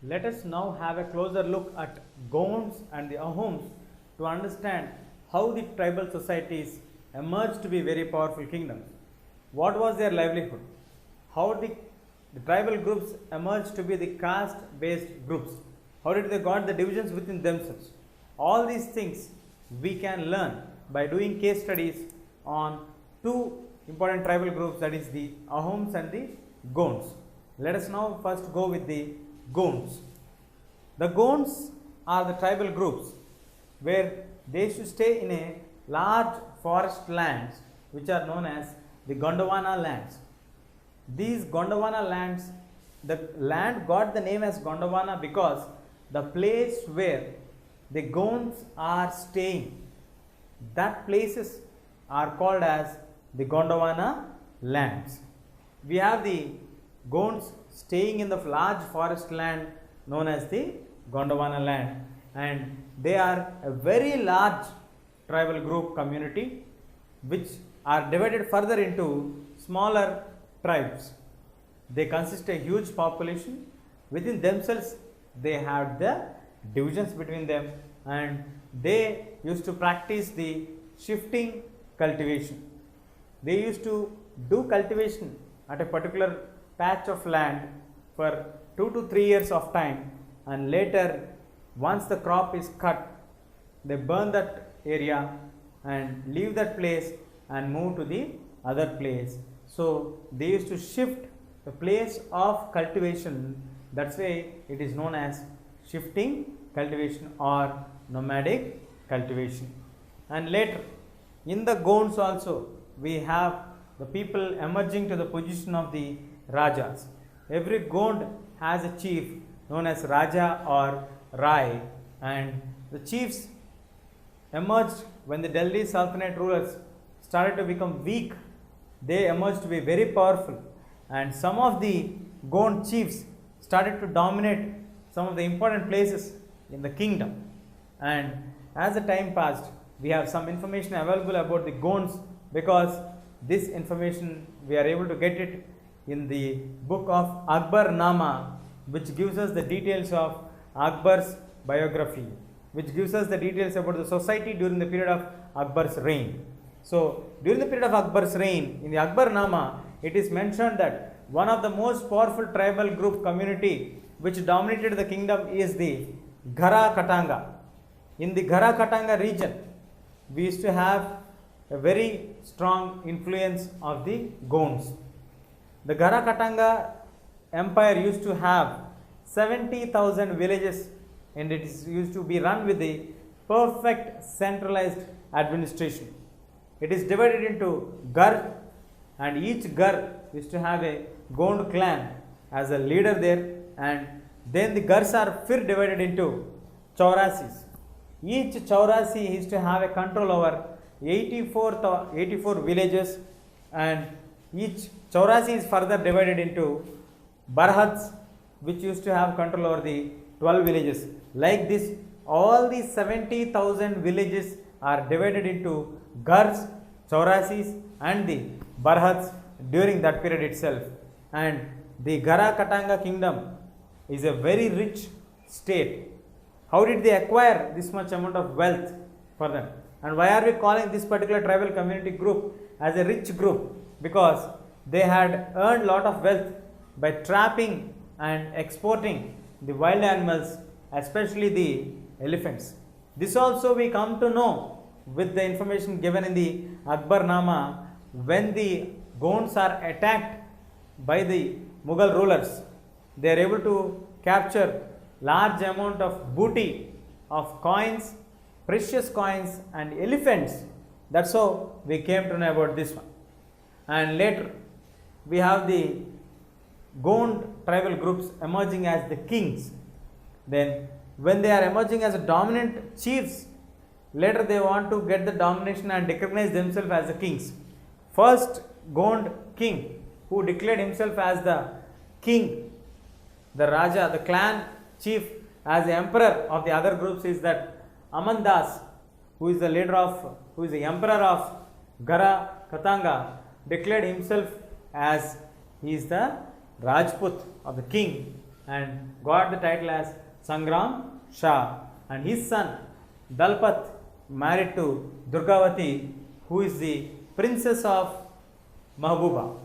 Let us now have a closer look at Gonds and the Ahoms to understand how the tribal societies emerged to be very powerful kingdoms. What was their livelihood? How the tribal groups emerged to be the caste-based groups? How did they got the divisions within themselves? All these things we can learn by doing case studies on two important tribal groups, that is the Ahoms and the Gonds. Let us now first go with the Gonds. The Gonds are the tribal groups where they used to stay in a large forest lands which are known as the Gondwana lands. These Gondwana lands, the land got the name as Gondwana because the place where the Gonds are staying, that places are called as the Gondwana lands. We have the Gonds staying in the large forest land known as the Gondwana land, and they are a very large tribal group community which are divided further into smaller tribes. They consist a huge population. Within themselves they have the divisions between them, and they used to practice the shifting cultivation. They used to do cultivation at a particular patch of land for 2 to 3 years of time, and later once the crop is cut, they burn that area and leave that place and move to the other place. So they used to shift the place of cultivation. That's why it is known as shifting cultivation or nomadic cultivation. And later in the Gonds also we have the people emerging to the position of the Rajas. Every Gond has a chief known as Raja or Rai, and the chiefs emerged when the Delhi Sultanate rulers started to become weak. They emerged to be very powerful, and some of the Gond chiefs started to dominate some of the important places in the kingdom. And as the time passed, we have some information available about the Gonds because this information we are able to get it in the book of Akbar Nama, which gives us the details of Akbar's biography, which gives us the details about the society during the period of Akbar's reign. So during the period of Akbar's reign, in the Akbar Nama, it is mentioned that one of the most powerful tribal group community which dominated the kingdom is the Ghara Katanga. In the Ghara Katanga region, we used to have a very strong influence of the Gonds. The Ghara Katanga empire used to have 70,000 villages, and it is used to be run with the perfect centralized administration. It is divided into Gar, and each Gar used to have a Gond clan as a leader there, and then the Gars are further divided into Chaurasis. Each Chaurasi used to have a control over 84 villages, and each Chaurasi is further divided into Barhats, which used to have control over the 12 villages. Like this, all these 70,000 villages are divided into Gars, Chaurasis and the Barhats during that period itself. And the Ghara Katanga kingdom is a very rich state. How did they acquire this much amount of wealth for them? And why are we calling this particular tribal community group as a rich group? Because they had earned lot of wealth by trapping and exporting the wild animals, especially the elephants. This also we come to know with the information given in the Akbar Nama. When the Gonds are attacked by the Mughal rulers, they are able to capture large amount of booty of coins, precious coins and elephants. That's how we came to know about this one. And later we have the Gond tribal groups emerging as the kings. Then when they are emerging as a dominant chiefs, later they want to get the domination and recognize themselves as the kings. First Gond king who declared himself as the king, the Raja, the clan chief, as the emperor of the other groups is that Amandas, who is the emperor of Ghara Katanga, declared himself as he is the Rajput of the king, and got the title as Sangram Shah, and his son Dalpat married to Durgavati, who is the princess of Mahbuba.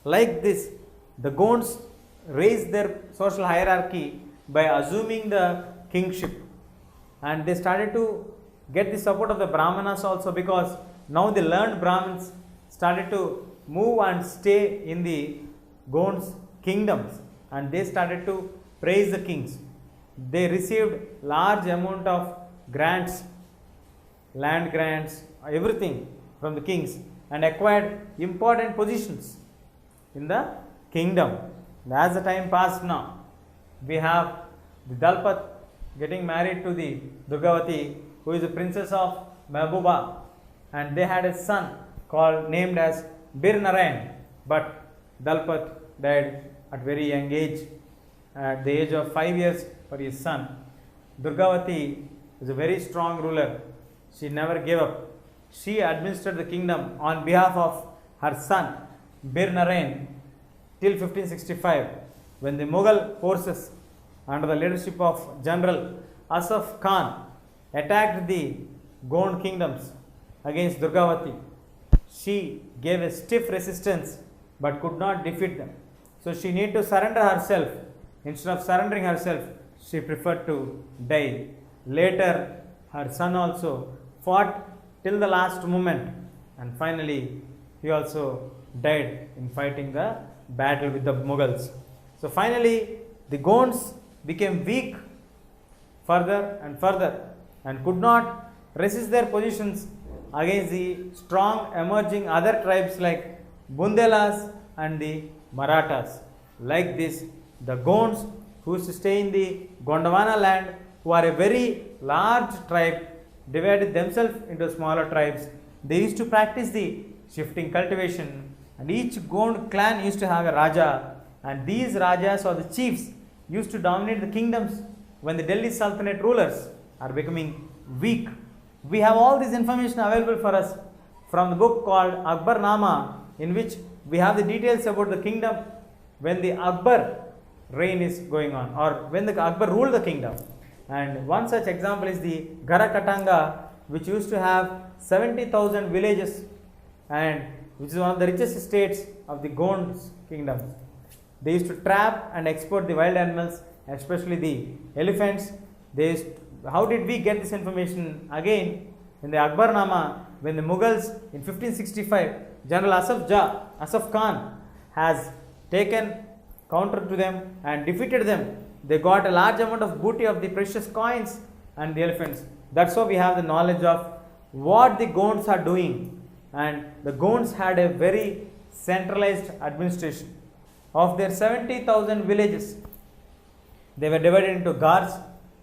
Like this, the Gonds raised their social hierarchy by assuming the kingship, and they started to get the support of the Brahmanas also, because now the learned Brahmins started to move and stay in the Gonds kingdoms, and they started to praise the kings. They received large amount of grants, land grants, everything from the kings, and acquired important positions in the kingdom. And as the time passed now, we have the Dalpat getting married to the Durgavati, who is the princess of Mahbuba, and they had a son called named as Bir Narayan, but Dalpat died at very young age, at the age of 5 years for his son. Durgavati is a very strong ruler. She never gave up. She administered the kingdom on behalf of her son Bir Narayan till 1565, when the Mughal forces under the leadership of General Asaf Khan attacked the Gond kingdoms against Durgavati. She gave a stiff resistance but could not defeat them. So she needed to surrender herself. Instead of surrendering herself, she preferred to die. Later, her son also fought till the last moment, and finally he also died in fighting the battle with the Mughals. So finally, the Gonds became weak further and could not resist their positions against the strong emerging other tribes like Bundelas and the Marathas. Like this, the Gonds, who used to stay in the Gondwana land, who are a very large tribe, divided themselves into smaller tribes. They used to practice the shifting cultivation, and each Gond clan used to have a Raja, and these Rajas or the chiefs used to dominate the kingdoms when the Delhi Sultanate rulers are becoming weak. We have all this information available for us from the book called Akbar Nama, in which we have the details about the kingdom when the Akbar reign is going on, or when the Akbar ruled the kingdom. And one such example is the Garakatanga, which used to have 70,000 villages, and which is one of the richest states of the Gonds kingdoms. They used to trap and export the wild animals, especially the elephants. How did we get this information? Again, in the Akbarnama, when the Mughals in 1565, General Asaf Khan has taken counter to them and defeated them. They got a large amount of booty of the precious coins and the elephants. That's how we have the knowledge of what the Gonds are doing. And the Gonds had a very centralized administration. Of their 70,000 villages, they were divided into Gars,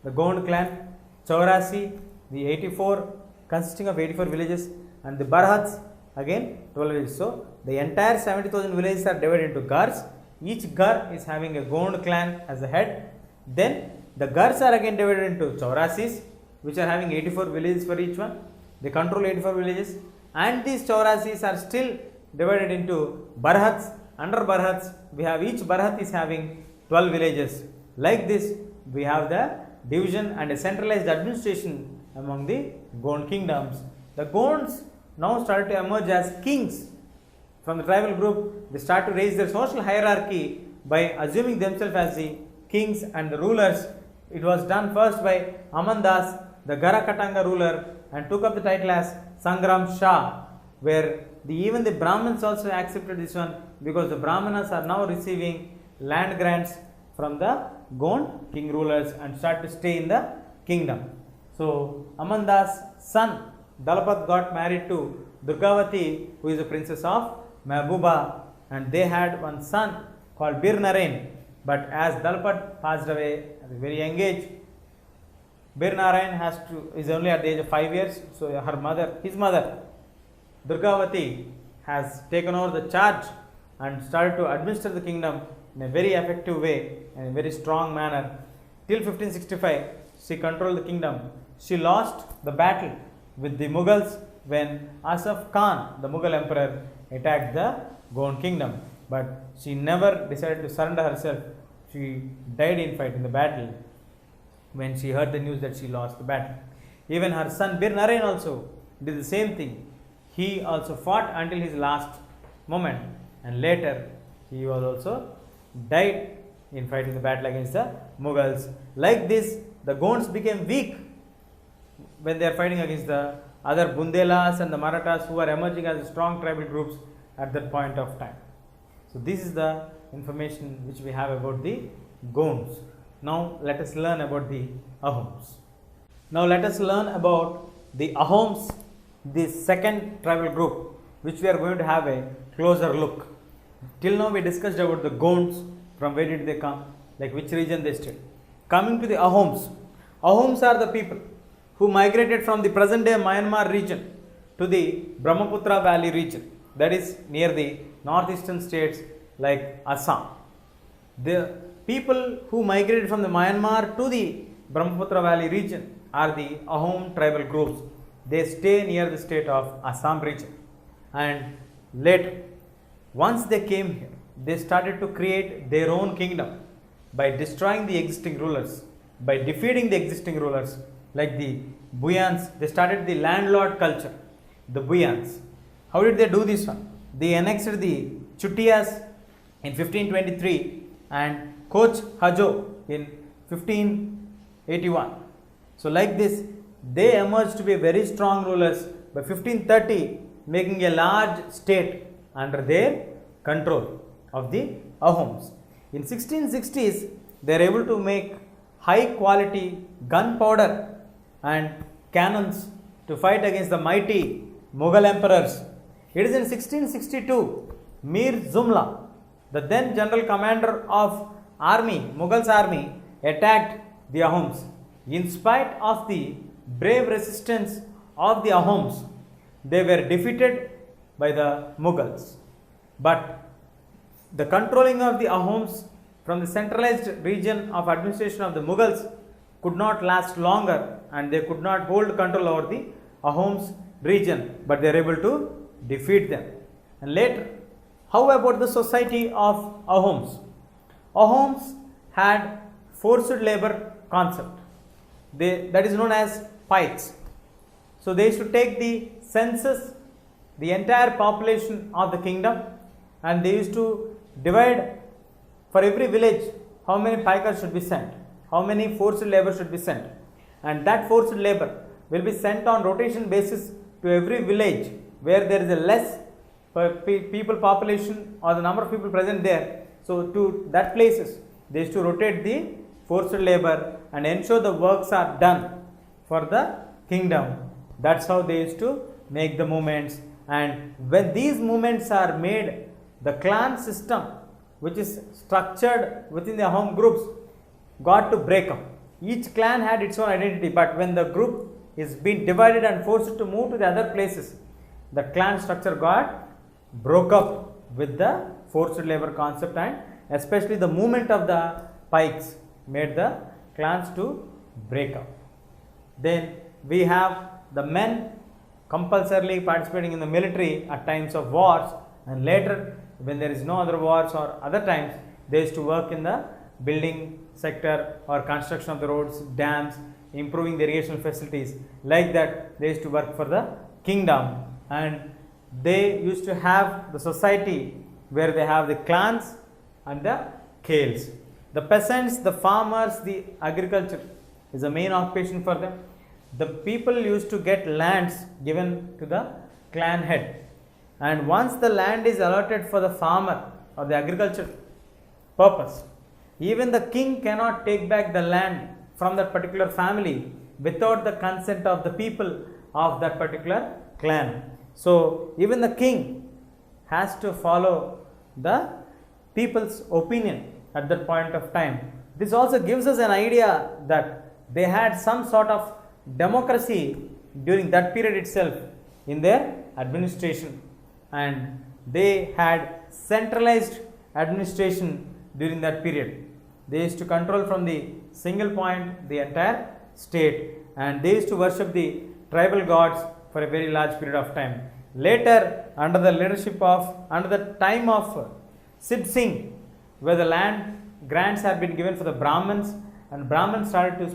the Gond clan, Chaurasi, the 84, consisting of 84 villages, and the Barhats, again 12 villages. So the entire 70,000 villages are divided into Gars. Each Gar is having a Gond clan as a head. Then the Gars are again divided into Chaurasis, which are having 84 villages for each one. They control 84 villages, and these Chaurasis are still divided into Barhats. Under Barhats, we have each Barhat is having 12 villages. Like this, we have the division and a centralized administration among the Gond kingdoms. The Gonds now started to emerge as kings. From the tribal group, they start to raise their social hierarchy by assuming themselves as the kings and the rulers. It was done first by Amandas, the Garakatanga ruler, and took up the title as Sangram Shah, where even the Brahmins also accepted this one, because the Brahmanas are now receiving land grants from the Gond king rulers and start to stay in the kingdom. So Amandas' son Dalapat got married to Durgavati, who is the princess of Mahbuba, and they had one son called Bir Narayan. But as Dalapat passed away at a very young age, Bir Narayan is only at the age of 5 years. So his mother Durgavati has taken over the charge and started to administer the kingdom in a very effective way and in a very strong manner. Till 1565, she controlled the kingdom. She lost the battle with the Mughals when Asaf Khan, the Mughal emperor, attacked the Gond kingdom. But she never decided to surrender herself. she died in fight in the battle when she heard the news that she lost the battle. Even her son Bir Narain also did the same thing. He also fought until his last moment, and later he was also died in fighting the battle against the Mughals. Like this, the Gonds became weak when they are fighting against the other Bundelas and the Marathas, who are emerging as strong tribal groups at that point of time. So this is the information which we have about the Gonds. Now let us learn about the Ahoms. Now let us learn about the Ahoms, the second tribal group, which we are going to have a closer look. Till now we discussed about the Gonds, from where did they come, like which region they stayed. Coming to the Ahoms, Ahoms are the people who migrated from the present day Myanmar region to the Brahmaputra Valley region, that is near the northeastern states like Assam. The people who migrated from the Myanmar to the Brahmaputra Valley region are the Ahom tribal groups. They stay near the state of Assam region, and later, once they came here, they started to create their own kingdom by destroying the existing rulers, by defeating the existing rulers like the Buyans. They started the landlord culture, the Buyans. How did they do this one? They annexed the Chutias in 1523 and Koch Hajo in 1581. So like this, they emerged to be very strong rulers by 1530, making a large state under their control of the Ahoms. In 1660s, they are able to make high quality gunpowder and cannons to fight against the mighty Mughal emperors. It is in 1662, Mir Jumla, the then general commander of army, Mughal's army, attacked the Ahoms. In spite of the brave resistance of the Ahoms, they were defeated by the Mughals. But the controlling of the Ahoms from the centralized region of administration of the Mughals could not last longer, and they could not hold control over the Ahoms region, but they are able to defeat them. And later, how about the society of Ahoms? Ahoms had forced labor concept. That is known as pikes. So they used to take the census, the entire population of the kingdom, and they used to divide for every village how many pikers should be sent, how many forced labor should be sent, and that forced labor will be sent on rotation basis to every village where there is a less people population or the number of people present there. So to that places they used to rotate the forced labor and ensure the works are done for the kingdom. That's how they used to make the movements, and when these movements are made, the clan system, which is structured within the Ahom groups, got to break up. Each clan had its own identity, but when the group is being divided and forced to move to the other places, the clan structure got broke up with the forced labor concept, and especially the movement of the pikes made the clans to break up. Then we have the men compulsorily participating in the military at times of wars, and later when there is no other wars or other times, they used to work in the building sector or construction of the roads, dams, improving the irrigation facilities. Like that, they used to work for the kingdom, and they used to have the society where they have the clans and the khels. The peasants, the farmers, the agriculture is the main occupation for them. The people used to get lands given to the clan head, and once the land is allotted for the farmer or the agriculture purpose, even the king cannot take back the land from that particular family without the consent of the people of that particular clan. So even the king has to follow the people's opinion at that point of time. This also gives us an idea that they had some sort of democracy during that period itself in their administration, and they had centralized administration during that period. They used to control from the single point the entire state, and they used to worship the tribal gods for a very large period of time. Later, under the time of Sid Singh, where the land grants had been given for the Brahmins, and Brahmins started to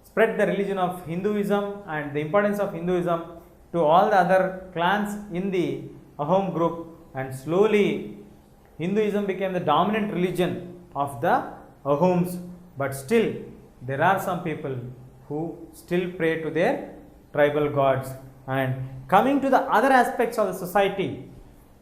spread the religion of Hinduism and the importance of Hinduism to all the other clans in the Ahom group, and slowly Hinduism became the dominant religion of the Ahoms. But still there are some people who still pray to their tribal gods. And coming to the other aspects of the society,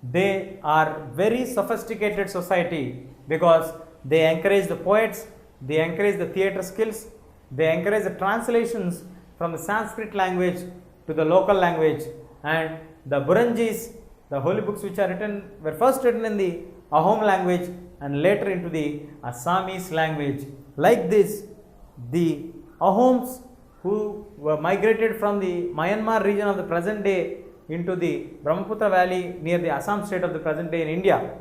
they are very sophisticated society because they encourage the poets, they encourage the theatre skills, they encourage the translations from the Sanskrit language to the local language, and the Buranjis, the holy books which are written, were first written in the Ahom language and later into the Assamese language. Like this, the Ahoms who were migrated from the Myanmar region of the present day into the Brahmaputra valley near the Assam state of the present day in India,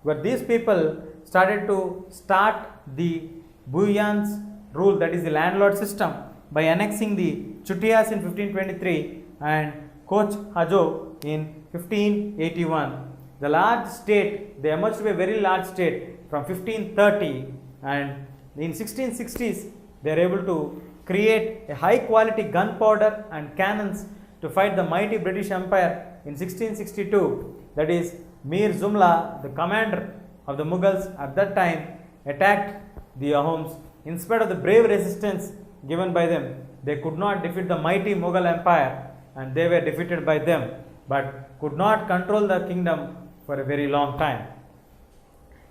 where these people started to start the Bhuyan's rule, that is the landlord system, by annexing the Chutias in 1523 and Koch Hajo in 1581. The large state, they emerged to be a very large state from 1530, and in 1660s they are able to create a high quality gunpowder and cannons to fight the mighty British Empire in 1662. That is, Mir Jumla, the commander of the Mughals at that time, attacked the Ahoms. In spite of the brave resistance given by them, they could not defeat the mighty Mughal Empire, and they were defeated by them, but could not control the kingdom for a very long time.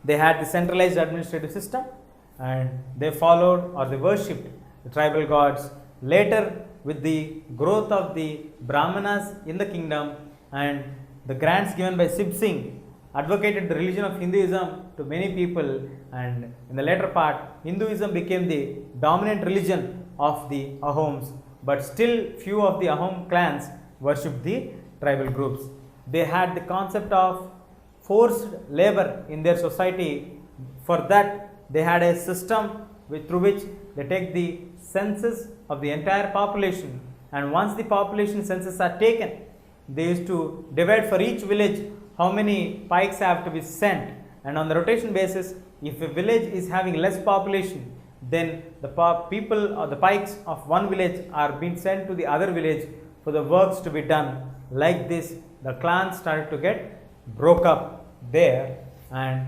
They had the centralized administrative system, and they followed or they worshipped the tribal gods. Later, with the growth of the Brahmanas in the kingdom and the grants given by Sib Singh, advocated the religion of Hinduism to many people, and in the later part Hinduism became the dominant religion of the Ahoms, but still few of the Ahom clans worshipped the tribal groups. They had the concept of forced labor in their society. For that they had a system through which they take the census of the entire population, and once the population census are taken, they used to divide for each village how many pikes have to be sent, and on the rotation basis, if a village is having less population, then the people or the pikes of one village are being sent to the other village for the works to be done. Like this, the clans started to get broke up there, and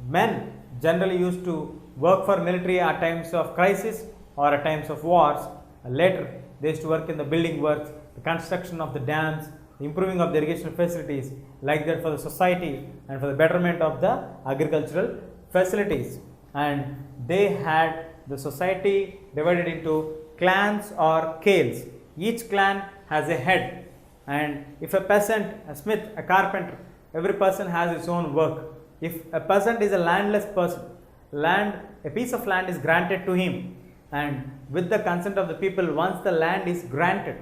men generally used to work for military at times of crisis or at times of wars. Later, they used to work in the building works, the construction of the dams, the improving of the irrigation facilities, like that for the society and for the betterment of the agricultural facilities. And they had the society divided into clans or kales. Each clan has a head, and if a peasant, a smith, a carpenter, every person has his own work. If a peasant is a landless person, a piece of land is granted to him, and with the consent of the people, once the land is granted,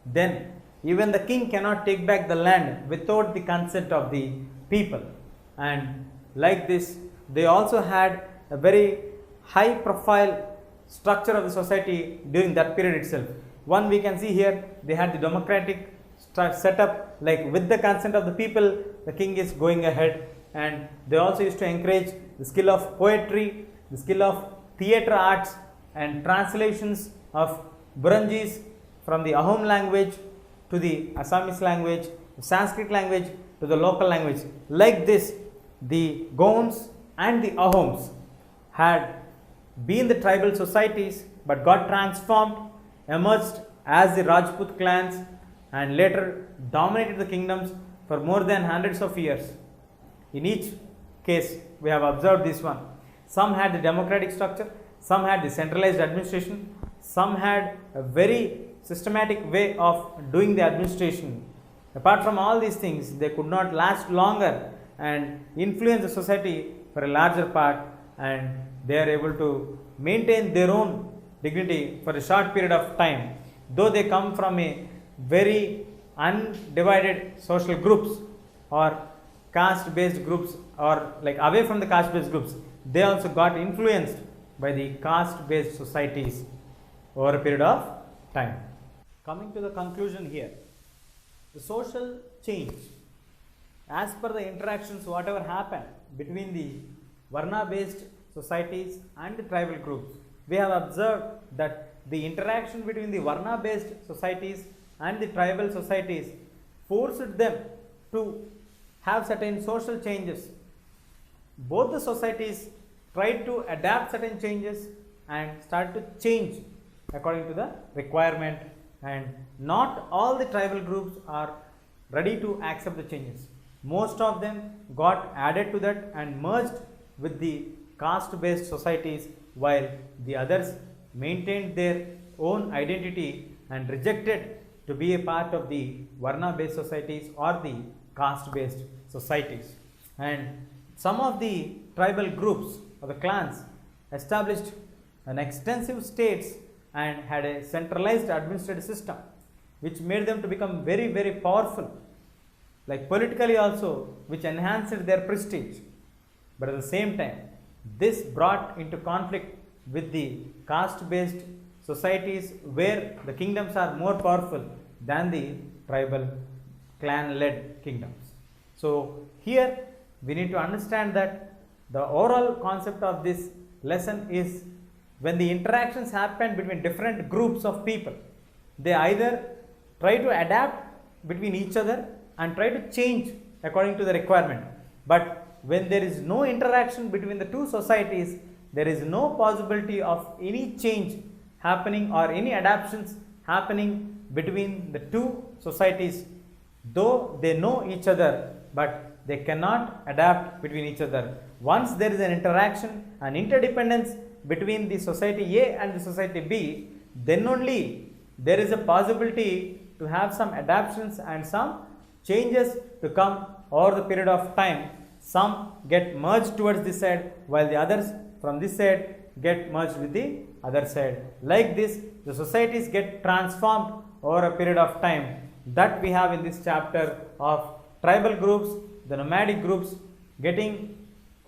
then even the king cannot take back the land without the consent of the people. And like this, they also had a very high profile structure of the society during that period itself. One we can see here, they had the democratic setup, like with the consent of the people, the king is going ahead, and they also used to encourage the skill of poetry, the skill of theatre arts, and translations of Buranjis from the Ahom language to the Assamese language, the Sanskrit language to the local language. Like this, the Gonds and the Ahoms had been the tribal societies but got transformed, emerged as the Rajput clans, and later dominated the kingdoms for more than hundreds of years. In each case, we have observed this one. Some had the democratic structure, some had the centralized administration, some had a very systematic way of doing the administration. Apart from all these things, they could not last longer and influence the society for a larger part, and they are able to maintain their own dignity for a short period of time. Though they come from a very undivided social groups or caste based groups, or like away from the caste based groups, they also got influenced by the caste based societies over a period of time. Coming to the conclusion here, the social change, as per the interactions whatever happened between the Varna based societies and the tribal groups, we have observed that the interaction between the Varna based societies and the tribal societies forced them to have certain social changes. Both the societies tried to adapt certain changes and start to change according to the requirement, and not all the tribal groups are ready to accept the changes. Most of them got added to that and merged with the caste based societies, while the others maintained their own identity and rejected to be a part of the Varna based societies or the caste based societies. And some of the tribal groups or the clans established an extensive states and had a centralized administrative system, which made them to become very powerful, like politically also, which enhanced their prestige. But at the same time, this brought into conflict with the caste based societies where the kingdoms are more powerful than the tribal clan led kingdoms. So here we need to understand that the overall concept of this lesson is, when the interactions happen between different groups of people, they either try to adapt between each other and try to change according to the requirement. But when there is no interaction between the two societies, there is no possibility of any change happening or any adaptations happening between the two societies, though they know each other, but they cannot adapt between each other. Once there is an interaction and interdependence between the society A and the society B, then only there is a possibility to have some adaptations and some changes to come over the period of time. Some get merged towards this side, while the others from this side get merged with the other side. Like this, the societies get transformed over a period of time. That we have in this chapter of tribal groups, the nomadic groups getting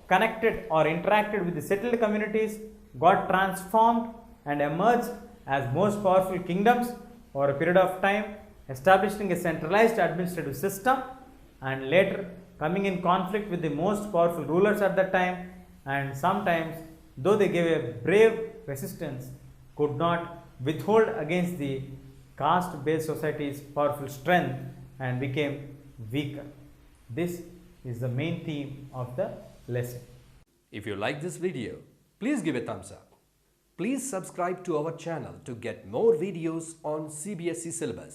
connected or interacted with the settled communities, got transformed and emerged as most powerful kingdoms over a period of time, establishing a centralized administrative system, and later coming in conflict with the most powerful rulers at that time, and sometimes, though they gave a brave resistance, could not withhold against the caste based society's powerful strength and became weaker. This is the main theme of the lesson. If you like this video, please give a thumbs up. Please subscribe to our channel to get more videos on CBSE syllabus.